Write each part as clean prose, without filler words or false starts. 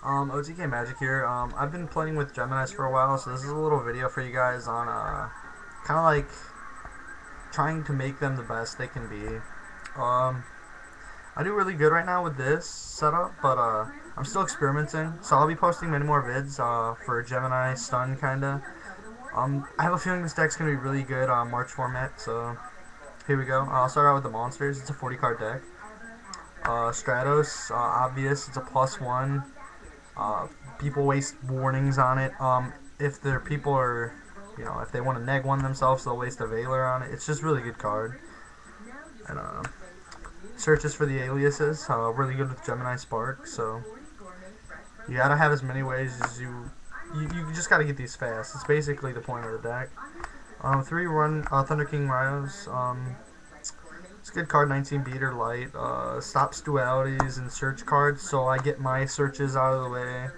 OTKmagic here. I've been playing with Geminis for a while, so this is a little video for you guys on kind of like trying to make them the best they can be. Um, I do really good right now with this setup, but I'm still experimenting, so I'll be posting many more vids for Gemini stun kinda. I have a feeling this deck's gonna be really good on March format, so here we go. I'll start out with the monsters. It's a 40 card deck. Stratos, obvious. It's a +1. Uh, People waste warnings on it. If their people are, if they want to neg one themselves, they'll waste a Veiler on it. It's just really good card. And searches for the aliases, really good with Gemini Spark. So you gotta have as many ways as you just gotta get these fast. It's basically the point of the deck. 3 Thunder King Rhinos. It's a good card, 19 beater light. Stops dualities and search cards, so I get my searches out of the way,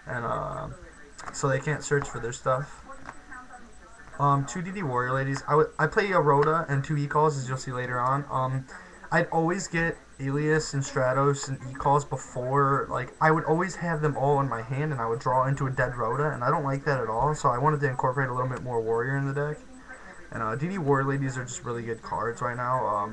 and so they can't search for their stuff. 2 DD Warrior Ladies. I play a Rhoda and 2 E-Calls, as you'll see later on. I'd always get Alias and Stratos and E-Calls before, like, I would always have them all in my hand, and I would draw into a dead Rhoda, and I don't like that at all, so I wanted to incorporate a little bit more Warrior in the deck. And DD Warrior Ladies are just really good cards right now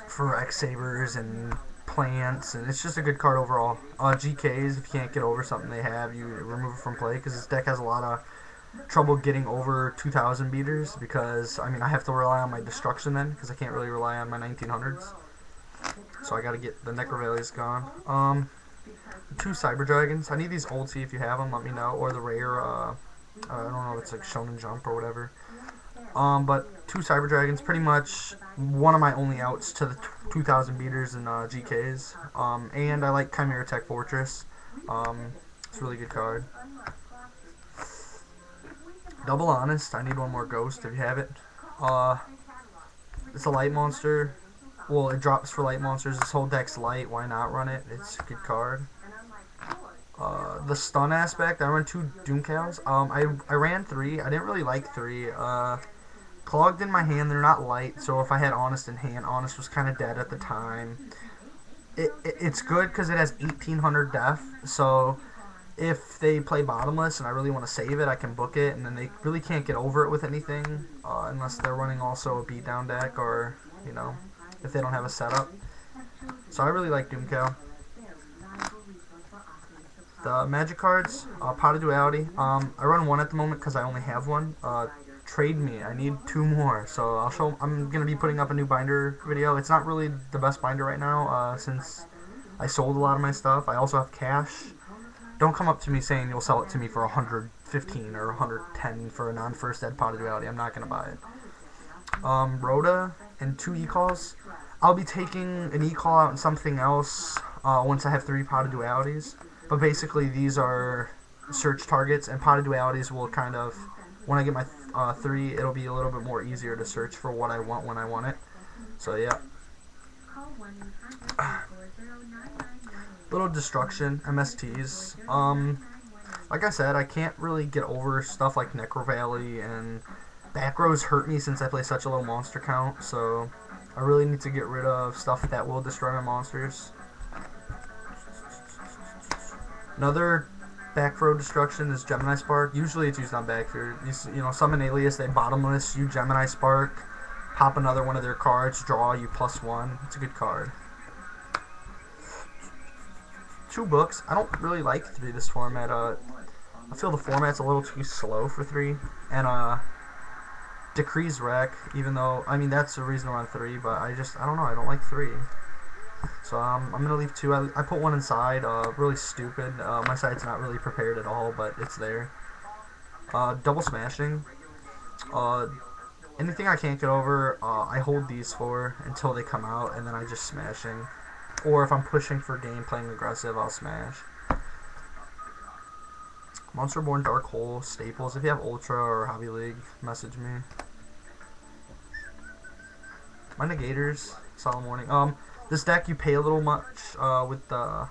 for X-Sabers and plants, and it's just a good card overall. GKs, if you can't get over something they have, you remove it from play, because this deck has a lot of trouble getting over 2,000 beaters, because, I have to rely on my destruction then, because I can't really rely on my 1900s. So I gotta get the Necrovalia's gone. 2 Cyber Dragons. I need these ulti. If you have them, let me know. Or the rare, I don't know if it's like Shonen Jump or whatever. But 2 Cyber Dragons, pretty much one of my only outs to the 2,000 beaters and GKs. And I like Chimera Tech Fortress. It's a really good card. Double Honest. I need one more Ghost if you have it. It's a light monster. Well, it drops for light monsters. This whole deck's light. Why not run it? It's a good card. The stun aspect, I run 2 Doomcows. I ran 3. I didn't really like 3. Clogged in my hand, they're not light, so if I had Honest in hand, Honest was kind of dead at the time. It's good because it has 1800 def, so if they play bottomless and I really want to save it, I can book it, and then they really can't get over it with anything, unless they're running also a beatdown deck, or, if they don't have a setup. So I really like Doomcow. The magic cards, Pot of Duality. I run 1 at the moment because I only have 1. Trade me. I need 2 more. So I'm gonna be putting up a new binder video. It's not really the best binder right now, since I sold a lot of my stuff. I also have cash. Don't come up to me saying you'll sell it to me for 115 or 110 for a non-first ed Pot of Duality. I'm not gonna buy it. Rhoda and 2 E-Calls. I'll be taking an E-Call out and something else once I have 3 Pot of Dualities. But basically these are search targets, and Pot of Dualities will kind of, when I get my 3, it'll be a little bit more easier to search for what I want when I want it. So yeah. Little destruction, MSTs. Like I said, I can't really get over stuff like Necrovalley, and back rows hurt me since I play such a low monster count, so I really need to get rid of stuff that will destroy my monsters. Another back row destruction is Gemini Spark. Usually it's used on backfield. Summon Alias, they bottomless, you Gemini Spark, pop another one of their cards, draw you +1. It's a good card. 2 books. I don't really like 3 this format. I feel the format's a little too slow for 3. And Decrees Wreck, even though, that's the reason I'm on 3, but I don't know, I don't like 3. So I'm going to leave 2. I put 1 inside, really stupid. My side's not really prepared at all, but it's there. Double Smashing. Anything I can't get over, I hold these for until they come out, and then I just smashing. Or if I'm pushing for game, playing aggressive, I'll smash. Monsterborn Dark Hole, Staples. If you have Ultra or Hobby League, message me. My Negators, Solemn Warning. This deck, you pay a little much with the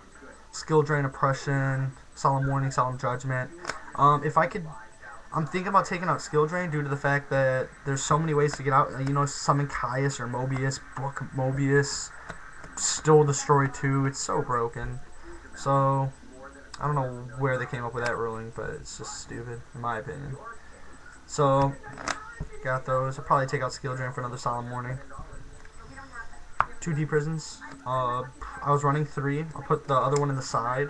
Skill Drain, Oppression, Solemn Warning, Solemn Judgment. I'm thinking about taking out Skill Drain due to the fact that there's so many ways to get out. Summon Caius or Mobius, book Mobius, still destroy 2. It's so broken. So I don't know where they came up with that ruling, but it's just stupid, in my opinion. So, got those. I'll probably take out Skill Drain for another Solemn Warning. 2 D Prisons. I was running 3. I'll put the other one in the side.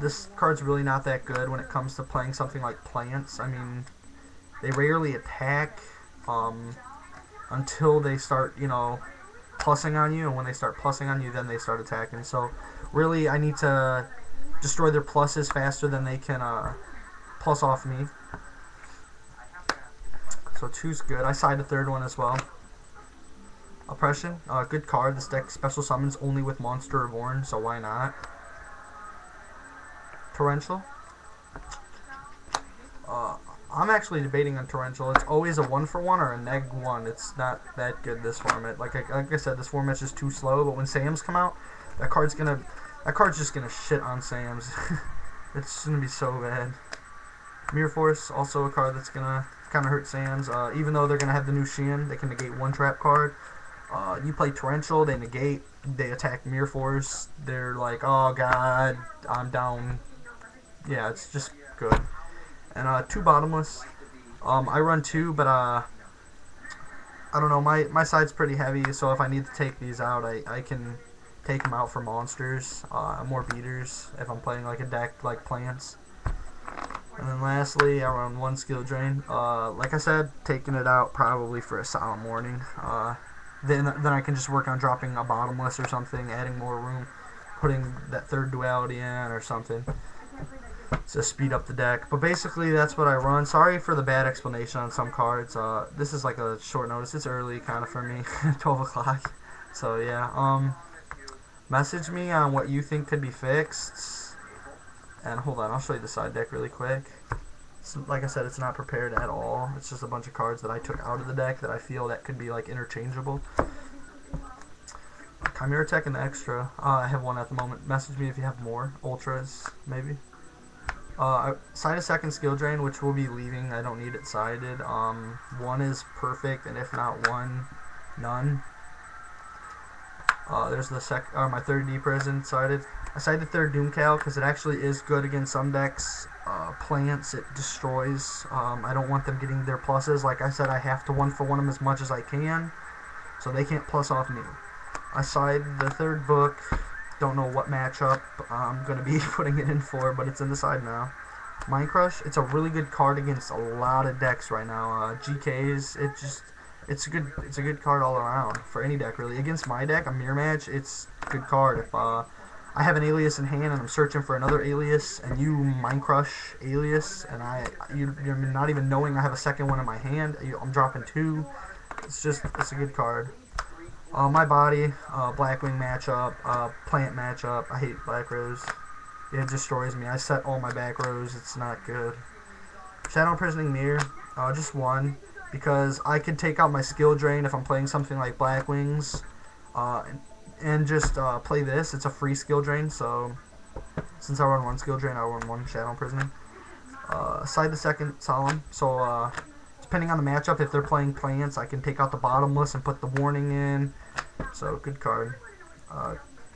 This card's really not that good when it comes to playing something like plants. I mean, they rarely attack until they start, you know, plussing on you, and when they start plussing on you, then they start attacking. So, really, I need to destroy their pluses faster than they can plus off me. So 2's good. I side the 3rd one as well. Oppression, good card. This deck special summons only with Monster Reborn, so why not? Torrential. I'm actually debating on Torrential. It's always a 1-for-1 or a -1. It's not that good this format. Like I said, this format's just too slow. But when Sams come out, that card's just gonna shit on Sams. It's gonna be so bad. Mirror Force, also a card that's gonna kind of hurt Sams. Even though they're gonna have the new Sheehan, they can negate 1 trap card. You play Torrential, they negate, they attack Mirror Force. They're like, oh god, I'm down. Yeah, it's just good. And 2 Bottomless. I run 2, but I don't know, my side's pretty heavy, so if I need to take these out, I can take them out for monsters, more beaters, if I'm playing like a deck like plants. And then lastly, I run 1 Skill Drain. Like I said, taking it out probably for a Solemn Warning. Then I can just work on dropping a Bottomless or something, adding more room, putting that 3rd duality in or something to speed up the deck. But basically, that's what I run. Sorry for the bad explanation on some cards. This is like a short notice. It's early kind of for me, 12 o'clock. So yeah, message me on what you think could be fixed. And hold on, I'll show you the side deck really quick. Like I said, it's not prepared at all. It's just a bunch of cards that I took out of the deck that I feel that could be like interchangeable. Chimera Tech and the extra. I have 1 at the moment. Message me if you have more. Ultras, maybe. Side a 2nd Skill Drain, which will be leaving. I don't need it sided. 1 is perfect, and if not 1, none. There's the my 3rd D Prison sided. I sided 3rd Doomcal because it actually is good against some decks. Plants, it destroys. I don't want them getting their pluses. Like I said, I have to 1-for-1 them as much as I can, so they can't plus off me. I side the 3rd book. Don't know what matchup I'm going to be putting it in for, but it's in the side now. Mind Crush, it's a really good card against a lot of decks right now. GKs, it's a good card all around for any deck really. Against my deck, a Mirror Match, it's a good card. If I have an alias in hand and I'm searching for another alias, and you Mind Crush alias, and you're not even knowing I have a 2nd one in my hand, I'm dropping 2. It's a good card. My body, Blackwing matchup, plant matchup. I hate Black Rose. It destroys me. I set all my back rows. It's not good. Shadow Imprisoning Mirror, just 1, because I can take out my Skill Drain if I'm playing something like Blackwings, and just play this. It's a free Skill Drain, so since I run 1 Skill Drain, I run 1 Shadow Imprisoning. Side the 2nd Solemn, so depending on the matchup, if they're playing plants, I can take out the Bottomless and put the warning in. So, good card.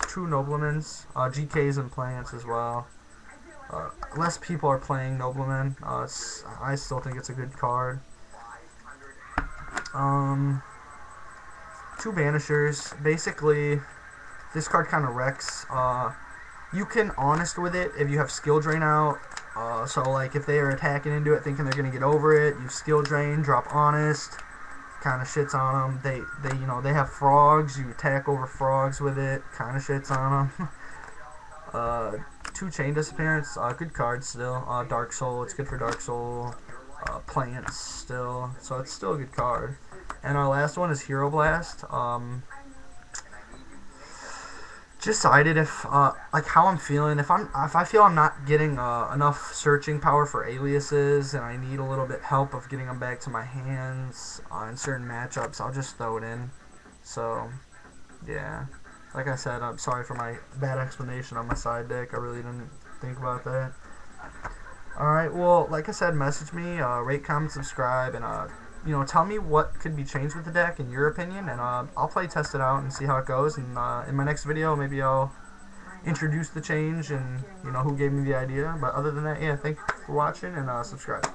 2 Noblemans, GKs and plants as well. Less people are playing Nobleman. I still think it's a good card. 2 Banishers. Basically, this card kind of wrecks. You can Honest with it if you have Skill Drain out. So like if they are attacking into it thinking they're gonna get over it, you Skill Drain, drop Honest, kind of shits on them. They have frogs. You attack over frogs with it, kind of shits on them. 2 Chain Disappearance. Good card still. Dark Soul. It's good for Dark Soul. Plants still. So it's still a good card. And our last one is Hero Blast. Decided if like how I'm feeling. If I feel I'm not getting enough searching power for aliases, and I need a little bit help of getting them back to my hands in certain matchups, I'll just throw it in. So yeah, like I said, I'm sorry for my bad explanation on my side deck. I really didn't think about that. Alright, well, like I said, message me, rate, comment, subscribe, and tell me what could be changed with the deck in your opinion, and I'll play test it out and see how it goes. And in my next video, maybe I'll introduced the change and who gave me the idea. But other than that, yeah, thanks for watching and subscribe.